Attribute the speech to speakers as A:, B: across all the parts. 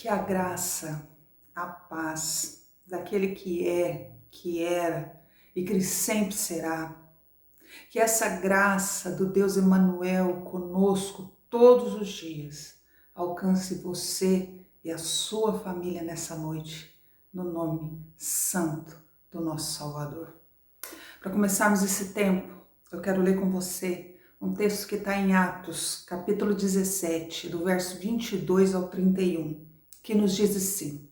A: Que a graça, a paz daquele que é, que era e que sempre será, que essa graça do Deus Emanuel conosco todos os dias alcance você e a sua família nessa noite, no nome santo do nosso Salvador. Para começarmos esse tempo, eu quero ler com você um texto que está em Atos, capítulo 17, do verso 22 ao 31, que nos diz assim: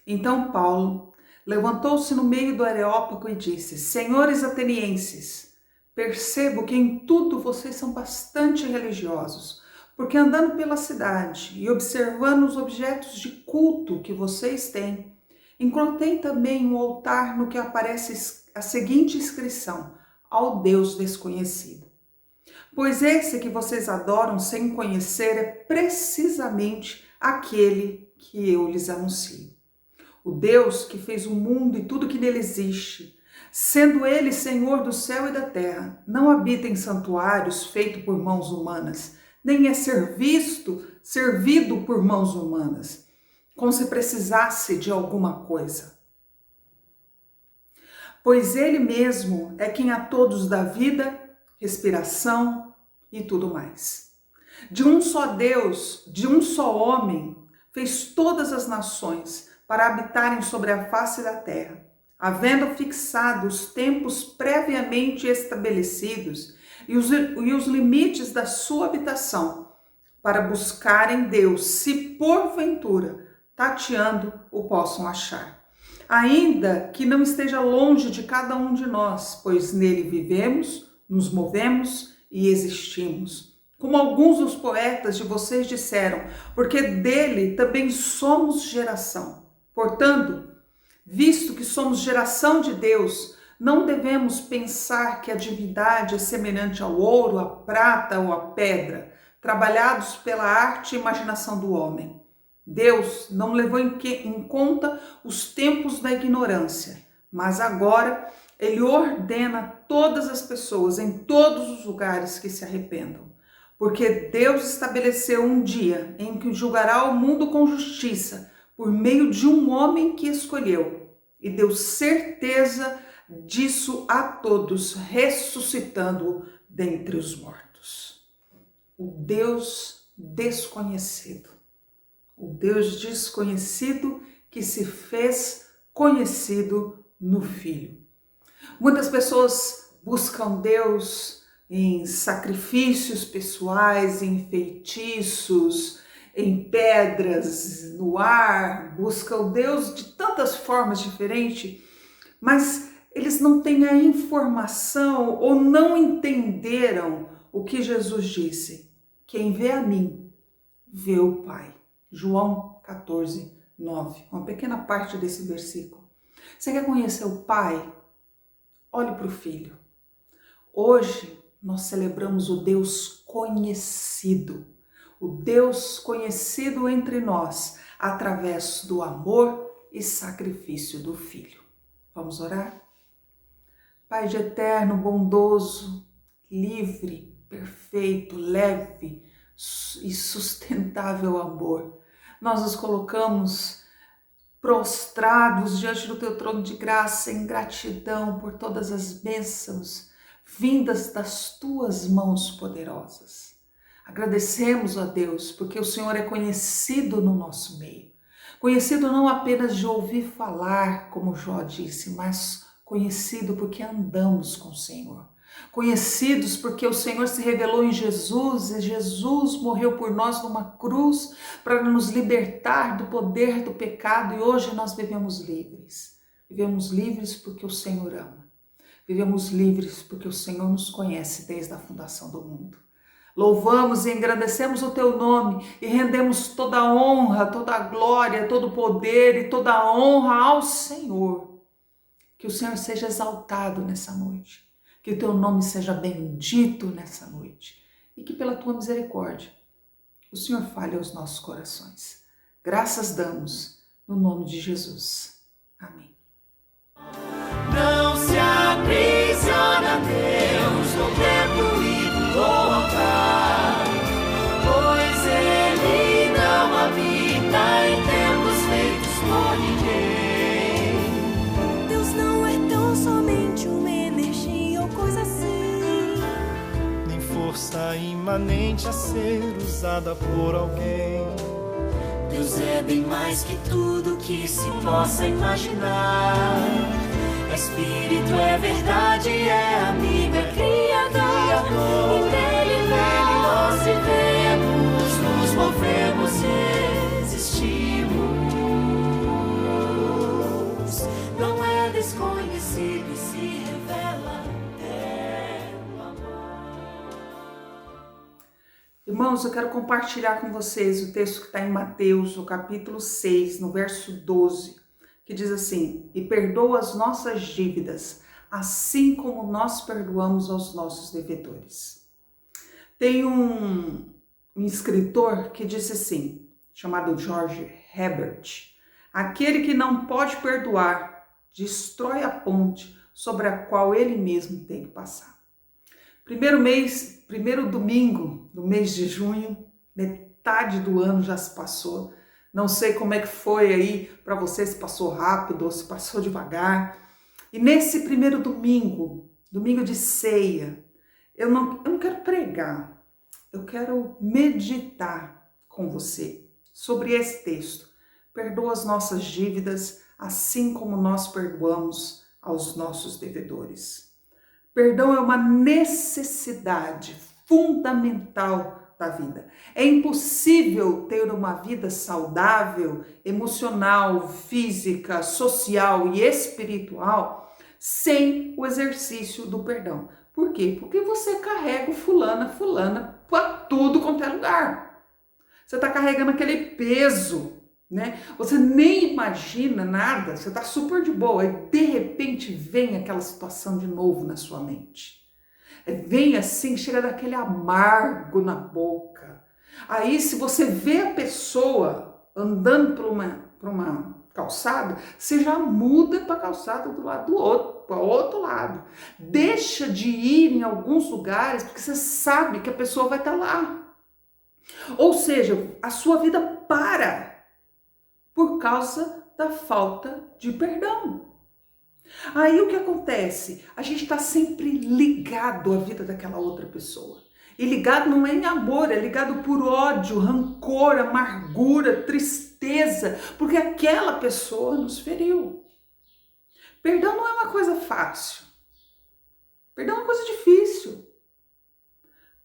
A: Então Paulo levantou-se no meio do Areópago e disse: Senhores atenienses, percebo que em tudo vocês são bastante religiosos, porque andando pela cidade e observando os objetos de culto que vocês têm, encontrei também um altar no que aparece a seguinte inscrição: ao Deus desconhecido. Pois esse que vocês adoram sem conhecer é precisamente aquele que eu lhes anuncio. O Deus que fez o mundo e tudo que nele existe, sendo ele Senhor do céu e da terra, não habita em santuários feitos por mãos humanas, nem é servido por mãos humanas, como se precisasse de alguma coisa. Pois ele mesmo é quem a todos dá vida, respiração e tudo mais. De um só Deus, de um só homem, fez todas as nações para habitarem sobre a face da terra, havendo fixado os tempos previamente estabelecidos e os limites da sua habitação, para buscarem Deus, se porventura, tateando, o possam achar. Ainda que não esteja longe de cada um de nós, pois nele vivemos, nos movemos e existimos. Como alguns dos poetas de vocês disseram, porque dele também somos geração. Portanto, visto que somos geração de Deus, não devemos pensar que a divindade é semelhante ao ouro, à prata ou à pedra, trabalhados pela arte e imaginação do homem. Deus não levou em conta os tempos da ignorância, mas agora ele ordena a todas as pessoas em todos os lugares que se arrependam. Porque Deus estabeleceu um dia em que julgará o mundo com justiça por meio de um homem que escolheu e deu certeza disso a todos, ressuscitando dentre os mortos. O Deus desconhecido. O Deus desconhecido que se fez conhecido no Filho. Muitas pessoas buscam Deus em sacrifícios pessoais, em feitiços, em pedras, no ar, buscam Deus de tantas formas diferentes, mas eles não têm a informação ou não entenderam o que Jesus disse: quem vê a mim, vê o Pai. João 14, 9, uma pequena parte desse versículo. Você quer conhecer o Pai? Olhe para o Filho. Hoje nós celebramos o Deus conhecido, o Deus conhecido entre nós, através do amor e sacrifício do Filho. Vamos orar? Pai de eterno, bondoso, livre, perfeito, leve e sustentável amor, nós nos colocamos prostrados diante do teu trono de graça em gratidão por todas as bênçãos vindas das tuas mãos poderosas. Agradecemos a Deus porque o Senhor é conhecido no nosso meio, conhecido não apenas de ouvir falar, como Jó disse, mas conhecido porque andamos com o Senhor. Conhecidos porque o Senhor se revelou em Jesus e Jesus morreu por nós numa cruz para nos libertar do poder do pecado e hoje nós vivemos livres. Vivemos livres porque o Senhor ama. Vivemos livres porque o Senhor nos conhece desde a fundação do mundo. Louvamos e engrandecemos o teu nome e rendemos toda a honra, toda a glória, todo o poder e toda a honra ao Senhor. Que o Senhor seja exaltado nessa noite. Que o teu nome seja bendito nessa noite e que pela tua misericórdia o Senhor fale aos nossos corações. Graças damos no nome de Jesus. Amém.
B: Não se aprisiona Deus no templo e no altar, pois ele não habita em
C: permanente a ser usada por alguém.
B: Deus é bem mais que tudo que se possa imaginar. É Espírito, é verdade, é amigo, é Criador. E nele nós vivemos, nos movemos e existimos. Não é desconhecido e se revela eterno amor.
A: Irmãos, eu quero compartilhar com vocês o texto que está em Mateus, no capítulo 6, no verso 12, que diz assim: e perdoa as nossas dívidas, assim como nós perdoamos aos nossos devedores. Tem um escritor que disse assim, chamado George Herbert: aquele que não pode perdoar, destrói a ponte sobre a qual ele mesmo tem que passar. Primeiro domingo do mês de junho, metade do ano já se passou. Não sei como é que foi aí para você, se passou rápido ou se passou devagar. E nesse primeiro domingo, domingo de ceia, eu não quero pregar, eu quero meditar com você sobre esse texto. Perdoa as nossas dívidas, assim como nós perdoamos aos nossos devedores. Perdão é uma necessidade fundamental da vida. É impossível ter uma vida saudável, emocional, física, social e espiritual sem o exercício do perdão. Por quê? Porque você carrega o fulana para tudo quanto é lugar. Você está carregando aquele peso, né? Você nem imagina nada, você está super de boa e de repente vem aquela situação de novo na sua mente. Vem assim, chega daquele amargo na boca. Aí se você vê a pessoa andando por uma calçada, você já muda para a calçada do lado do outro, para o outro lado. Deixa de ir em alguns lugares porque você sabe que a pessoa vai estar lá. Ou seja, a sua vida para por causa da falta de perdão. Aí o que acontece? A gente está sempre ligado à vida daquela outra pessoa. E ligado não é em amor, é ligado por ódio, rancor, amargura, tristeza, porque aquela pessoa nos feriu. Perdão não é uma coisa fácil. Perdão é uma coisa difícil.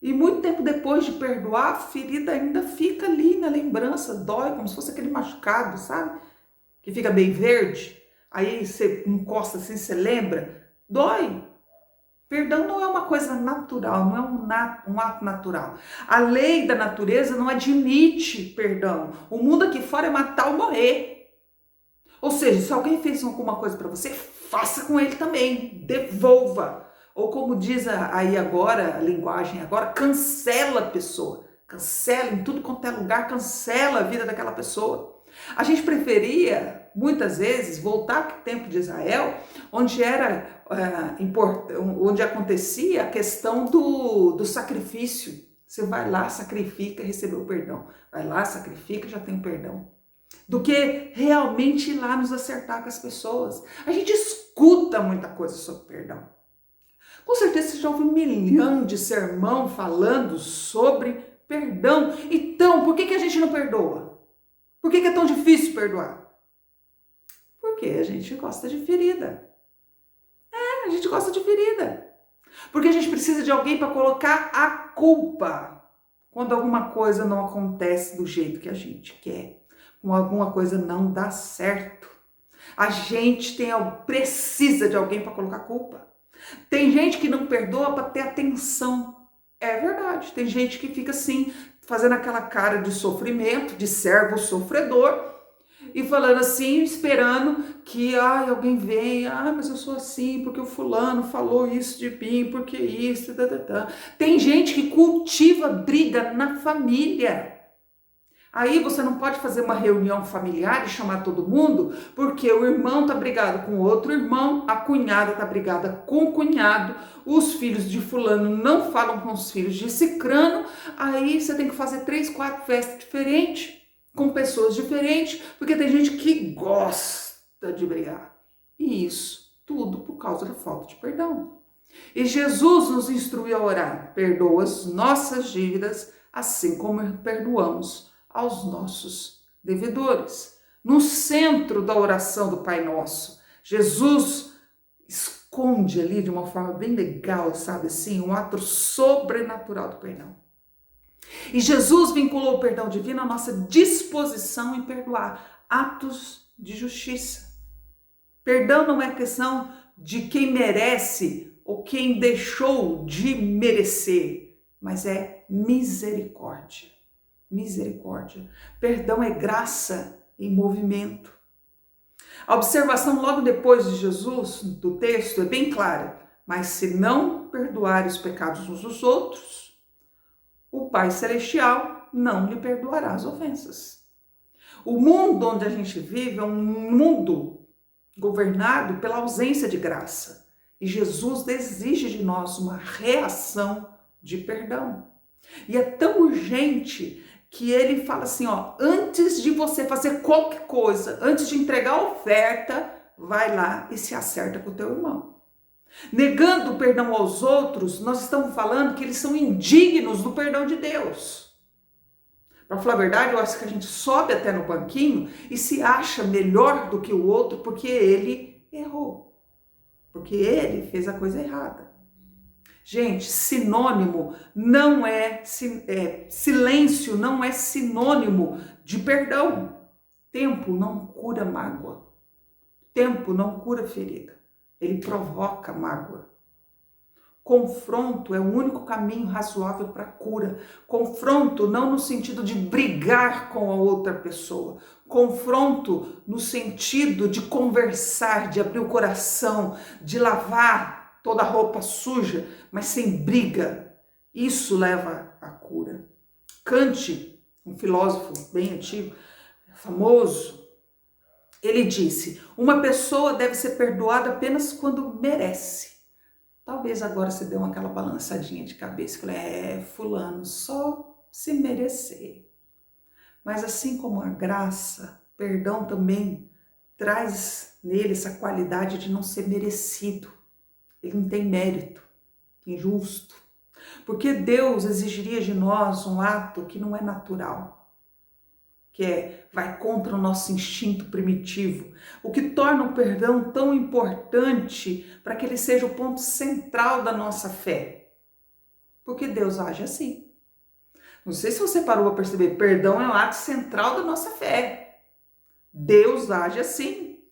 A: E muito tempo depois de perdoar, a ferida ainda fica ali na lembrança, dói, como se fosse aquele machucado, sabe? Que fica bem verde. Aí você encosta assim, você lembra, dói. Perdão não é uma coisa natural, não é um ato natural. A lei da natureza não admite perdão. O mundo aqui fora é matar ou morrer. Ou seja, se alguém fez alguma coisa para você, faça com ele também, devolva. Ou como diz aí agora, a linguagem agora, cancela a pessoa. Cancela em tudo quanto é lugar, cancela a vida daquela pessoa. A gente preferia, muitas vezes, voltar para o tempo de Israel, onde onde acontecia a questão do sacrifício. Você vai lá, sacrifica, recebeu o perdão. Vai lá, sacrifica, já tem o perdão. Do que realmente ir lá nos acertar com as pessoas. A gente escuta muita coisa sobre perdão. Com certeza você já ouviu 1 milhão de sermão falando sobre perdão. Então, por que a gente não perdoa? Por que é tão difícil perdoar? Porque a gente gosta de ferida. A gente gosta de ferida. Porque a gente precisa de alguém para colocar a culpa quando alguma coisa não acontece do jeito que a gente quer. Quando alguma coisa não dá certo. A gente precisa de alguém para colocar a culpa. Tem gente que não perdoa para ter atenção. É verdade. Tem gente que fica assim, fazendo aquela cara de sofrimento, de servo sofredor, e falando assim, esperando que alguém venha, mas eu sou assim, porque o fulano falou isso de mim, porque isso, Tem gente que cultiva briga na família. Aí você não pode fazer uma reunião familiar e chamar todo mundo, porque o irmão tá brigado com o outro irmão, a cunhada tá brigada com o cunhado, os filhos de fulano não falam com os filhos de cicrano, aí você tem que fazer 3, 4 festas diferentes, com pessoas diferentes, porque tem gente que gosta de brigar. E isso tudo por causa da falta de perdão. E Jesus nos instruiu a orar: perdoa as nossas dívidas, assim como perdoamos aos nossos devedores. No centro da oração do Pai Nosso, Jesus esconde ali de uma forma bem legal, sabe assim, um ato sobrenatural do perdão. E Jesus vinculou o perdão divino à nossa disposição em perdoar, atos de justiça. Perdão não é questão de quem merece ou quem deixou de merecer, mas é misericórdia. Misericórdia. Perdão é graça em movimento. A observação logo depois de Jesus, do texto, é bem clara. Mas se não perdoar os pecados uns dos outros, o Pai Celestial não lhe perdoará as ofensas. O mundo onde a gente vive é um mundo governado pela ausência de graça. E Jesus exige de nós uma reação de perdão. E é tão urgente que ele fala assim, ó, antes de você fazer qualquer coisa, antes de entregar a oferta, vai lá e se acerta com o teu irmão. Negando o perdão aos outros, nós estamos falando que eles são indignos do perdão de Deus. Para falar a verdade, eu acho que a gente sobe até no banquinho e se acha melhor do que o outro porque ele errou. Porque ele fez a coisa errada. Gente, sinônimo não silêncio não é sinônimo de perdão. Tempo não cura mágoa. Tempo não cura ferida. Ele provoca mágoa. Confronto é o único caminho razoável para cura. Confronto não no sentido de brigar com a outra pessoa. Confronto no sentido de conversar, de abrir o coração, de lavar toda a roupa suja, mas sem briga. Isso leva à cura. Kant, um filósofo bem antigo, famoso, ele disse: uma pessoa deve ser perdoada apenas quando merece. Talvez agora você deu aquela balançadinha de cabeça e falei, fulano, só se merecer. Mas assim como a graça, perdão também traz nele essa qualidade de não ser merecido. Ele não tem mérito, injusto. Porque Deus exigiria de nós um ato que não é natural. Que vai contra o nosso instinto primitivo, o que torna o perdão tão importante para que ele seja o ponto central da nossa fé. Porque Deus age assim. Não sei se você parou para perceber, perdão é o ato central da nossa fé. Deus age assim,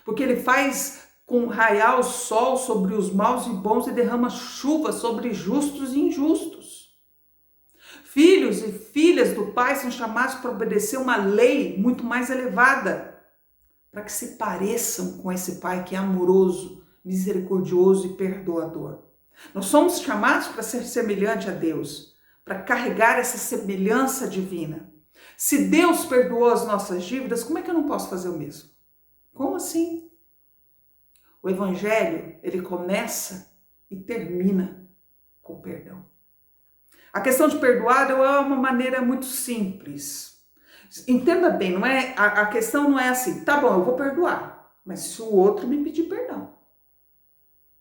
A: porque ele faz raiar o sol sobre os maus e bons e derrama chuva sobre justos e injustos. Filhos e filhas do Pai são chamados para obedecer uma lei muito mais elevada, para que se pareçam com esse Pai que é amoroso, misericordioso e perdoador. Nós somos chamados para ser semelhante a Deus, para carregar essa semelhança divina. Se Deus perdoou as nossas dívidas, como é que eu não posso fazer o mesmo? Como assim? O Evangelho, ele começa e termina com perdão. A questão de perdoar é uma maneira muito simples. Entenda bem, não é, a questão não é assim, tá bom, eu vou perdoar, mas se o outro me pedir perdão.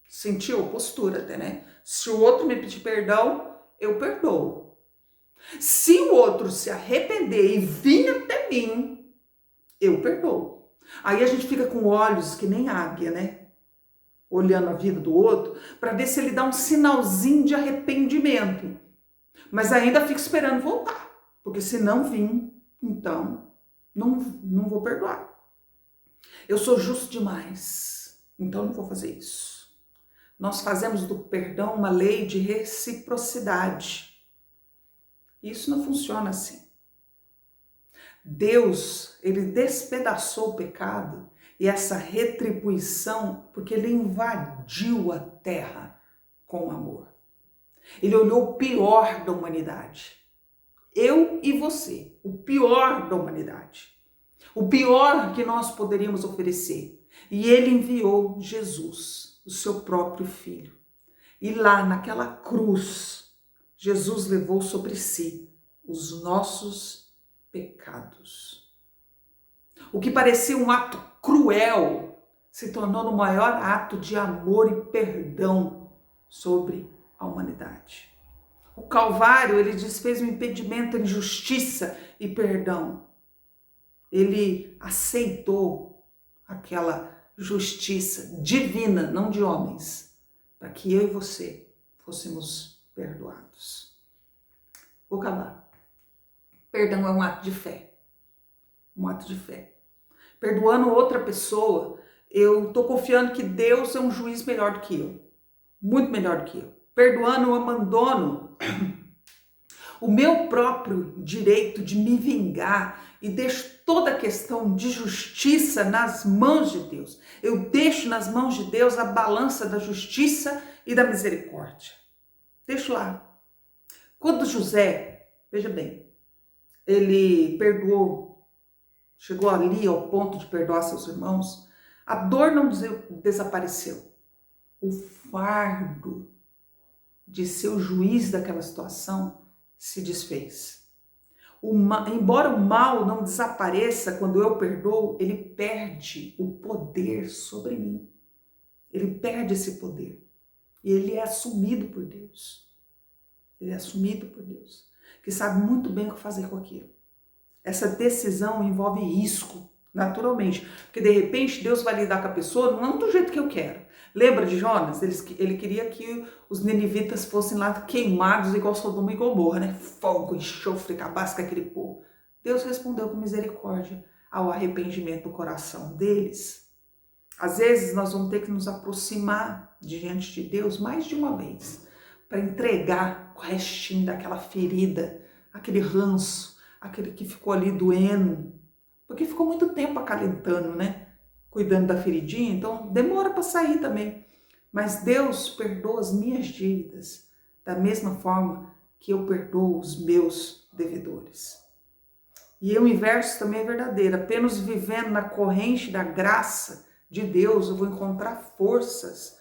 A: Sentiu a postura até, né? Se o outro me pedir perdão, eu perdoo. Se o outro se arrepender e vir até mim, eu perdoo. Aí a gente fica com olhos que nem águia, né? Olhando a vida do outro, para ver se ele dá um sinalzinho de arrependimento. Mas ainda fico esperando voltar, porque se não vir, então não vou perdoar. Eu sou justo demais, então não vou fazer isso. Nós fazemos do perdão uma lei de reciprocidade. Isso não funciona assim. Deus, ele despedaçou o pecado e essa retribuição, porque ele invadiu a terra com amor. Ele olhou o pior da humanidade. Eu e você, o pior da humanidade. O pior que nós poderíamos oferecer. E ele enviou Jesus, o seu próprio filho. E lá naquela cruz, Jesus levou sobre si os nossos pecados. O que parecia um ato cruel se tornou no maior ato de amor e perdão sobre a humanidade. O Calvário, ele desfez o impedimento em justiça e perdão. Ele aceitou aquela justiça divina, não de homens, para que eu e você fôssemos perdoados. Vou acabar. Perdão é um ato de fé. Um ato de fé. Perdoando outra pessoa, eu estou confiando que Deus é um juiz melhor do que eu. Muito melhor do que eu. Perdoando, eu abandono o meu próprio direito de me vingar e deixo toda a questão de justiça nas mãos de Deus. Eu deixo nas mãos de Deus a balança da justiça e da misericórdia. Deixo lá. Quando José, veja bem, ele perdoou, chegou ali ao ponto de perdoar seus irmãos, a dor não desapareceu. O fardo de ser o juiz daquela situação se desfez. Embora o mal não desapareça quando eu perdoo, ele perde o poder sobre mim. Ele perde esse poder. E ele é assumido por Deus. Ele é assumido por Deus, que sabe muito bem o que fazer com aquilo. Essa decisão envolve risco, naturalmente, porque de repente Deus vai lidar com a pessoa não do jeito que eu quero. Lembra de Jonas? Ele queria que os ninivitas fossem lá queimados igual Sodoma e Gomorra, né? Fogo, enxofre, acabasse com aquele povo. Deus respondeu com misericórdia ao arrependimento do coração deles. Às vezes nós vamos ter que nos aproximar diante de Deus mais de uma vez para entregar o restinho daquela ferida, aquele ranço, aquele que ficou ali doendo, porque ficou muito tempo acalentando, né? Cuidando da feridinha, então demora para sair também. Mas Deus perdoa as minhas dívidas da mesma forma que eu perdoo os meus devedores. E o inverso também é verdadeiro. Apenas vivendo na corrente da graça de Deus, eu vou encontrar forças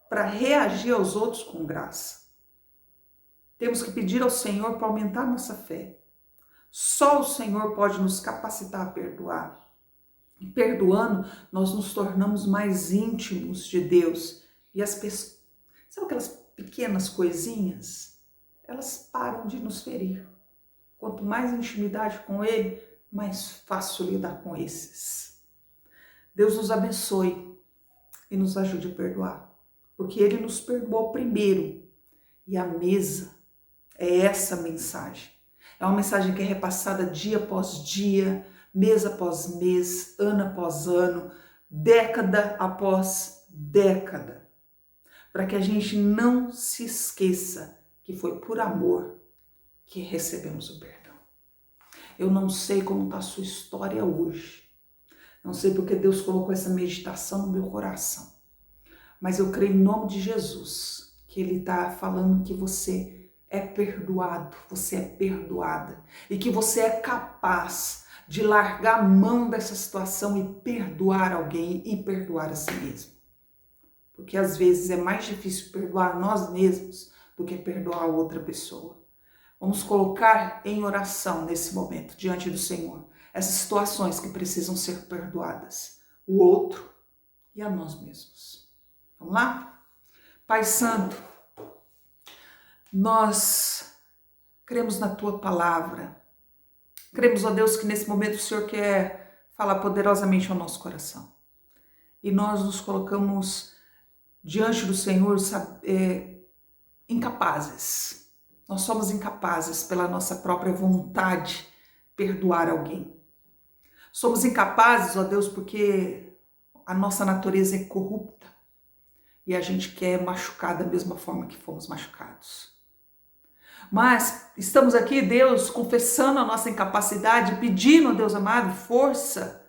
A: para reagir aos outros com graça. Temos que pedir ao Senhor para aumentar nossa fé. Só o Senhor pode nos capacitar a perdoar. E perdoando, nós nos tornamos mais íntimos de Deus. E as pessoas, sabe aquelas pequenas coisinhas? Elas param de nos ferir. Quanto mais intimidade com Ele, mais fácil lidar com esses. Deus nos abençoe e nos ajude a perdoar. Porque Ele nos perdoou primeiro. E a mesa é essa mensagem. É uma mensagem que é repassada dia após dia, mês após mês, ano após ano, década após década, para que a gente não se esqueça que foi por amor que recebemos o perdão. Eu não sei como está a sua história hoje, não sei porque Deus colocou essa meditação no meu coração, mas eu creio em nome de Jesus que Ele está falando que você é perdoado, você é perdoada e que você é capaz de largar a mão dessa situação e perdoar alguém e perdoar a si mesmo. Porque às vezes é mais difícil perdoar nós mesmos do que perdoar outra pessoa. Vamos colocar em oração nesse momento, diante do Senhor, essas situações que precisam ser perdoadas. O outro e a nós mesmos. Vamos lá? Pai Santo, nós cremos na Tua palavra. Cremos, ó Deus, que nesse momento o Senhor quer falar poderosamente ao nosso coração. E nós nos colocamos diante do Senhor incapazes. Nós somos incapazes pela nossa própria vontade perdoar alguém. Somos incapazes, ó Deus, porque a nossa natureza é corrupta e a gente quer machucar da mesma forma que fomos machucados. Mas estamos aqui, Deus, confessando a nossa incapacidade, pedindo, Deus amado, força,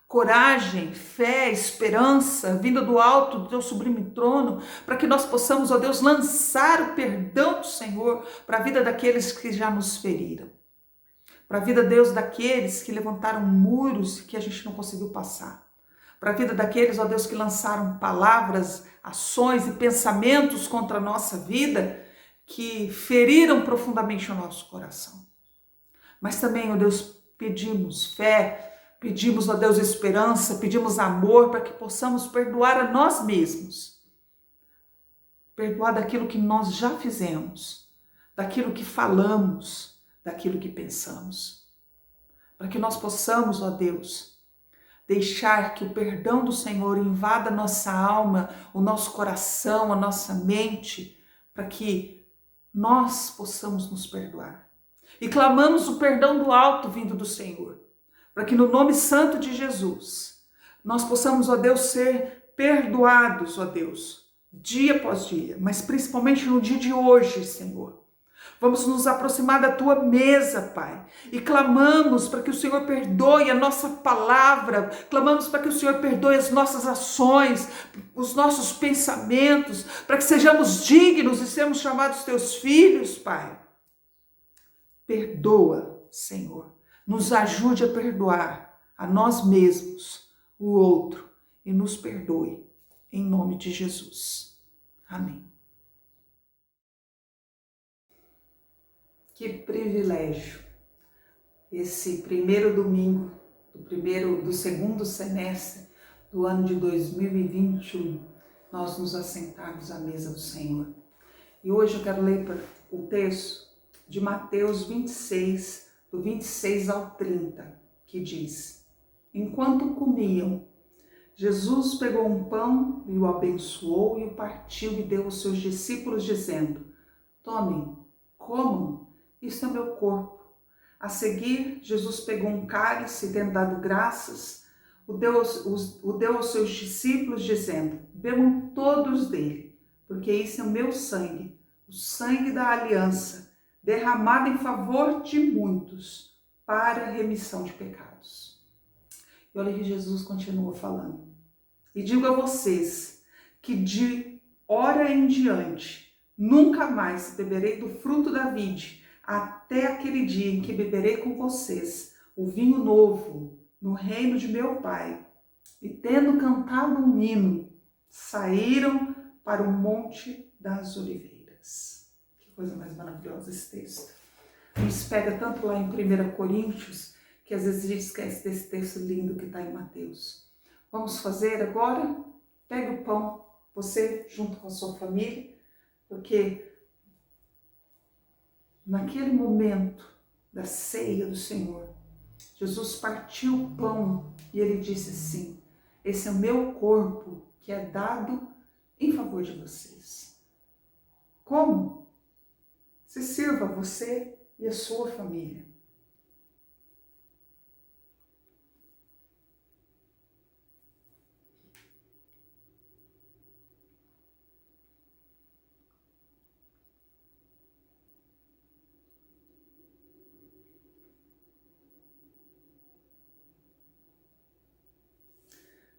A: coragem, fé, esperança, vinda do alto do Teu sublime trono, para que nós possamos, ó Deus, lançar o perdão do Senhor para a vida daqueles que já nos feriram. Para a vida, Deus, daqueles que levantaram muros que a gente não conseguiu passar. Para a vida daqueles, ó Deus, que lançaram palavras, ações e pensamentos contra a nossa vida, que feriram profundamente o nosso coração. Mas também, ó Deus, pedimos fé, pedimos, ó Deus, esperança, pedimos amor para que possamos perdoar a nós mesmos. perdoar daquilo que nós já fizemos, daquilo que falamos, daquilo que pensamos. Para que nós possamos, ó Deus, deixar que o perdão do Senhor invada a nossa alma, o nosso coração, a nossa mente, para que nós possamos nos perdoar. E clamamos o perdão do alto vindo do Senhor, para que no nome santo de Jesus, nós possamos, ó Deus, ser perdoados, ó Deus, dia após dia, mas principalmente no dia de hoje, Senhor. Vamos nos aproximar da tua mesa, Pai, e clamamos para que o Senhor perdoe a nossa palavra, clamamos para que o Senhor perdoe as nossas ações, os nossos pensamentos, para que sejamos dignos e sermos chamados teus filhos, Pai. Perdoa, Senhor, nos ajude a perdoar a nós mesmos, o outro, e nos perdoe, em nome de Jesus. Amém. Que privilégio, esse primeiro domingo do segundo semestre do ano de 2021, nós nos assentarmos à mesa do Senhor. E hoje eu quero ler o texto de Mateus 26, do 26 ao 30, que diz: Enquanto comiam, Jesus pegou um pão e o abençoou e o partiu e deu aos seus discípulos, dizendo: Tomem, comam. Isso é meu corpo. A seguir, Jesus pegou um cálice e, tendo dado graças, o deu aos seus discípulos, dizendo: Bebam todos dele, porque isso é o meu sangue, o sangue da aliança, derramado em favor de muitos, para a remissão de pecados. E olha que Jesus continua falando. E digo a vocês que de hora em diante nunca mais beberei do fruto da vide, até aquele dia em que beberei com vocês o vinho novo no reino de meu Pai. E tendo cantado um hino, saíram para o Monte das Oliveiras. Que coisa mais maravilhosa esse texto. Nos pega tanto lá em 1 Coríntios, que às vezes a gente esquece desse texto lindo que está em Mateus. Vamos fazer agora? Pegue o pão, você junto com a sua família, porque naquele momento da ceia do Senhor, Jesus partiu o pão e ele disse assim: esse é o meu corpo que é dado em favor de vocês. Como? Se sirva você e a sua família.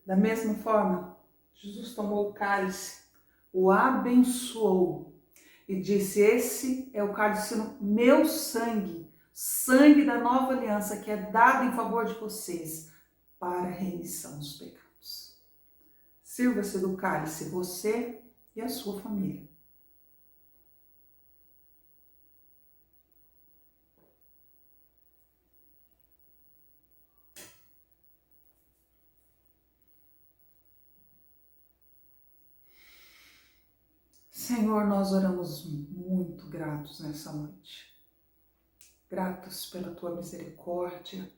A: Da mesma forma, Jesus tomou o cálice, o abençoou e disse: esse é o cálice no meu sangue, sangue da nova aliança que é dado em favor de vocês para a remissão dos pecados. Sirva-se do cálice você e a sua família. Senhor, nós oramos muito gratos nessa noite. Gratos pela tua misericórdia.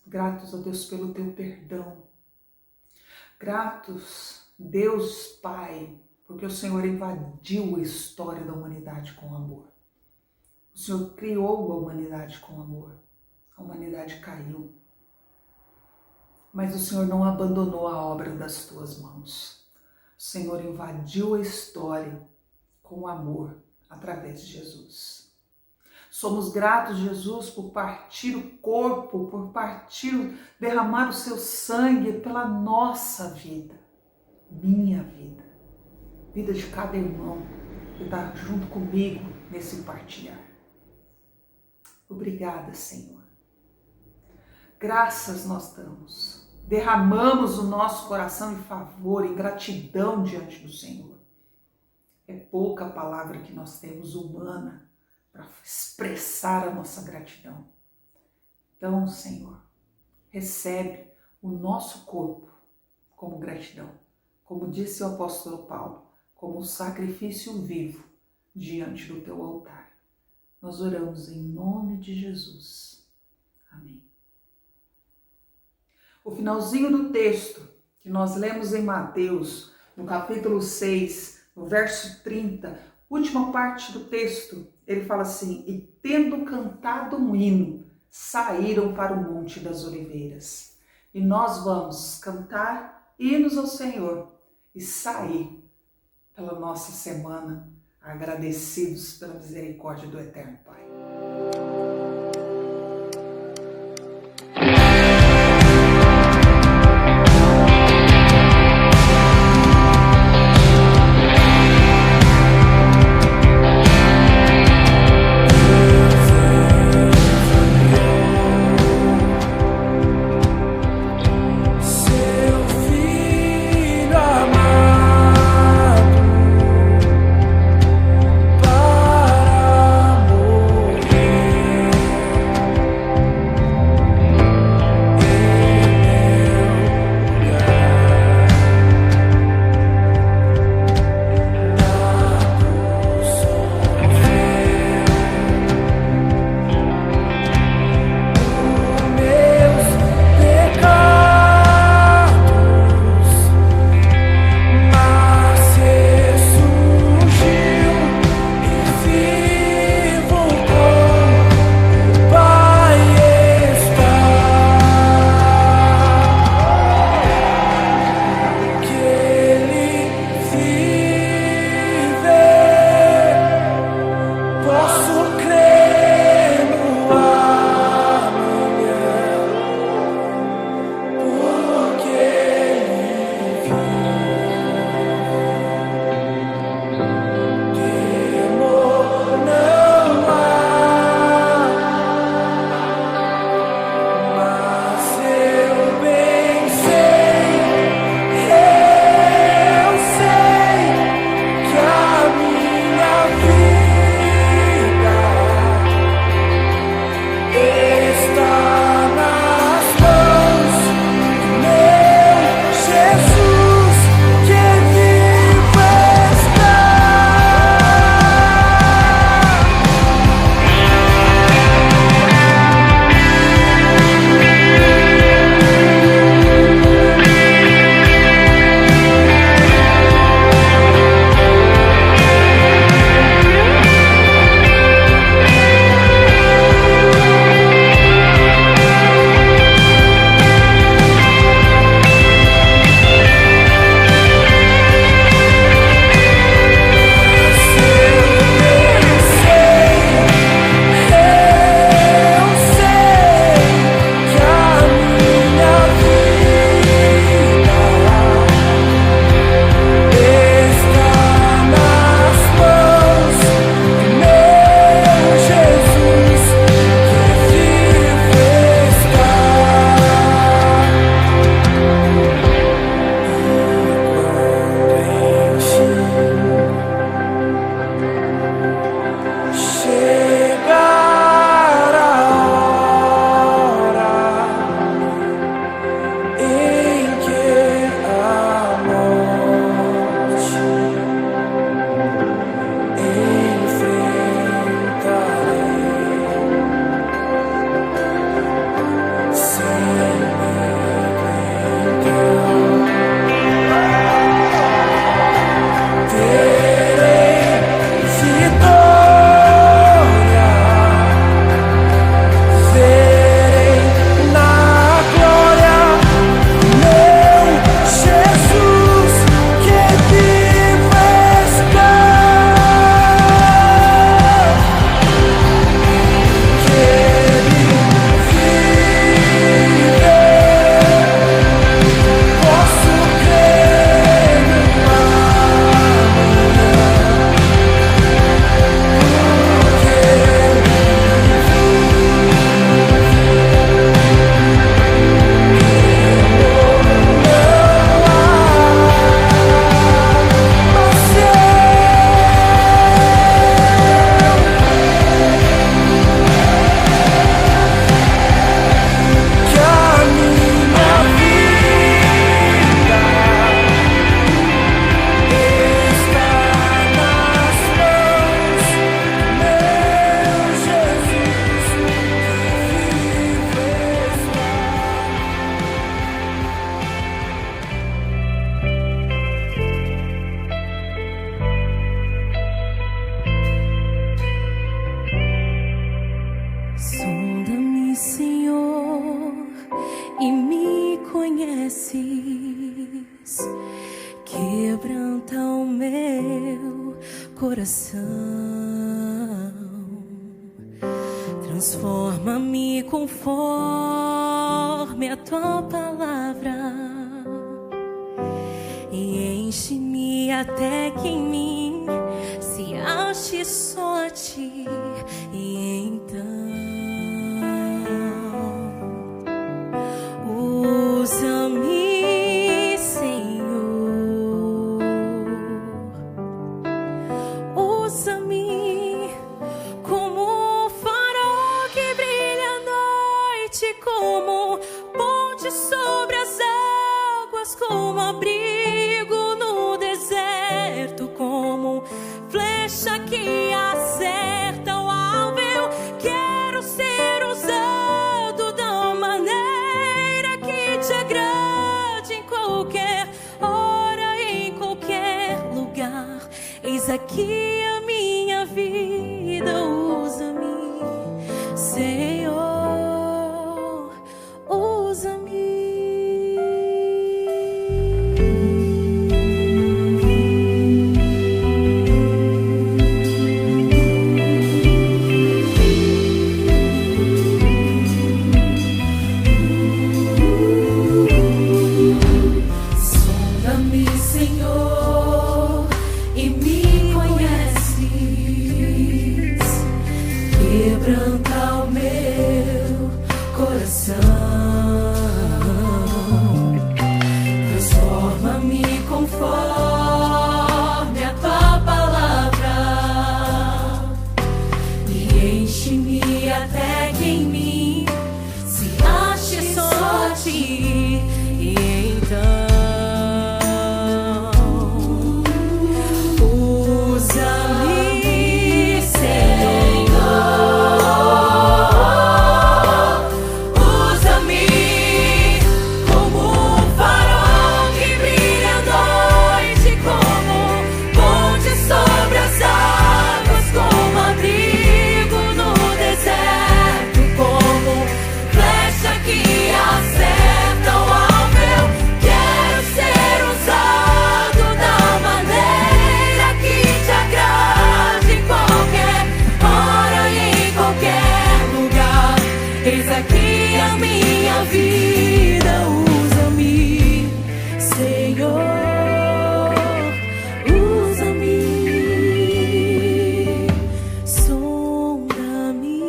A: Gratos, ó Deus, pelo teu perdão. Gratos, Deus Pai, porque o Senhor invadiu a história da humanidade com amor. O Senhor criou a humanidade com amor. A humanidade caiu. Mas o Senhor não abandonou a obra das tuas mãos. O Senhor invadiu a história com amor através de Jesus. Somos gratos, Jesus, por partir o corpo, por derramar o seu sangue pela nossa vida, minha vida, vida de cada irmão que está junto comigo nesse partilhar. Obrigada, Senhor. Graças nós damos. Derramamos o nosso coração em favor, em gratidão diante do Senhor. É pouca a palavra que nós temos humana para expressar a nossa gratidão. Então, Senhor, recebe o nosso corpo como gratidão. Como disse o apóstolo Paulo, como sacrifício vivo diante do teu altar. Nós oramos em nome de Jesus. Amém. O finalzinho do texto que nós lemos em Mateus, no capítulo 6, no verso 30, última parte do texto, ele fala assim: e tendo cantado um hino, saíram para o Monte das Oliveiras. E nós vamos cantar hinos ao Senhor e sair pela nossa semana agradecidos pela misericórdia do Eterno Pai.
D: Para
B: conheces, quebranta o meu coração, transforma-me conforme a tua palavra e enche-me até que em mim se ache só a ti. E então usa-me, Senhor, usa-me como um farol que brilha à noite, como ponte sobre as águas, como abrigo no deserto, como flecha que acerta o alvo. Eu quero ser usado da maneira que te agrade, em qualquer hora, em qualquer lugar. Eis aqui a minha vida, usa-me, Senhor, usa-me. Sonda-me, Senhor, e me conheces, quebranta o meu coração, transforma-me conforme a tua palavra e enche-me até que em mim se ache só a ti. E então usa-me, Senhor, usa-me como um farol que brilha à noite, como ponte sobre as águas, como abrigo no deserto, como flecha que acerta o alvo. Eu quero ser usado da maneira que te agrade, em qualquer hora e em qualquer lugar. Eis aqui a minha vida, usa-me, Senhor, usa-me, sonda-me,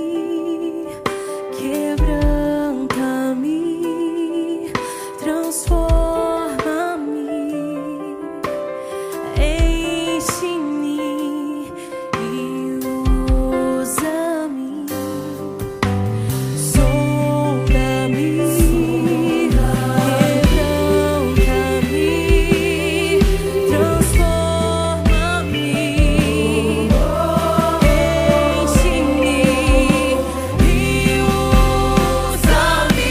B: quebranta-me, transforma-me, enche-me e usa-me. Sonda-me, quebranta-me, transforma-me, enche-me e usa-me.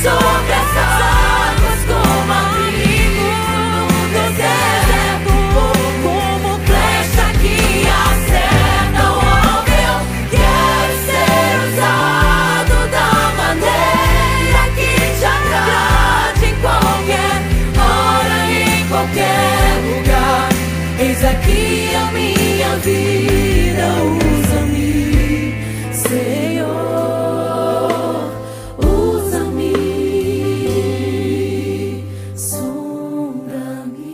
B: Sobre essas águas, como abrigo no deserto, como flecha que acerta o alvo. Eu quero ser usado da maneira que te agrade, em qualquer hora e em qualquer lugar. Eis aqui a minha vida, usa-me, Senhor, usa-me, sonda-me,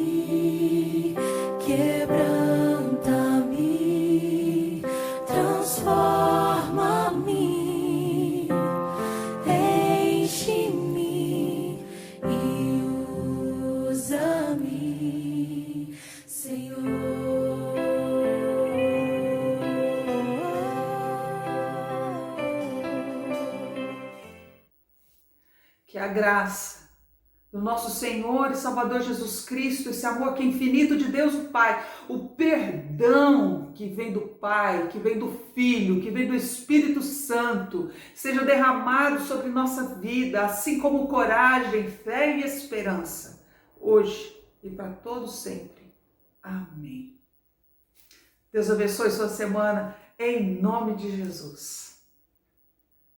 B: quebranta-me, transforma-me, enche-me e usa-me, Senhor.
A: Que a graça do nosso Senhor e Salvador Jesus Cristo, esse amor que é infinito de Deus o Pai, o perdão que vem do Pai, que vem do Filho, que vem do Espírito Santo, seja derramado sobre nossa vida, assim como coragem, fé e esperança, hoje e para todos sempre. Amém. Deus abençoe sua semana, em nome de Jesus.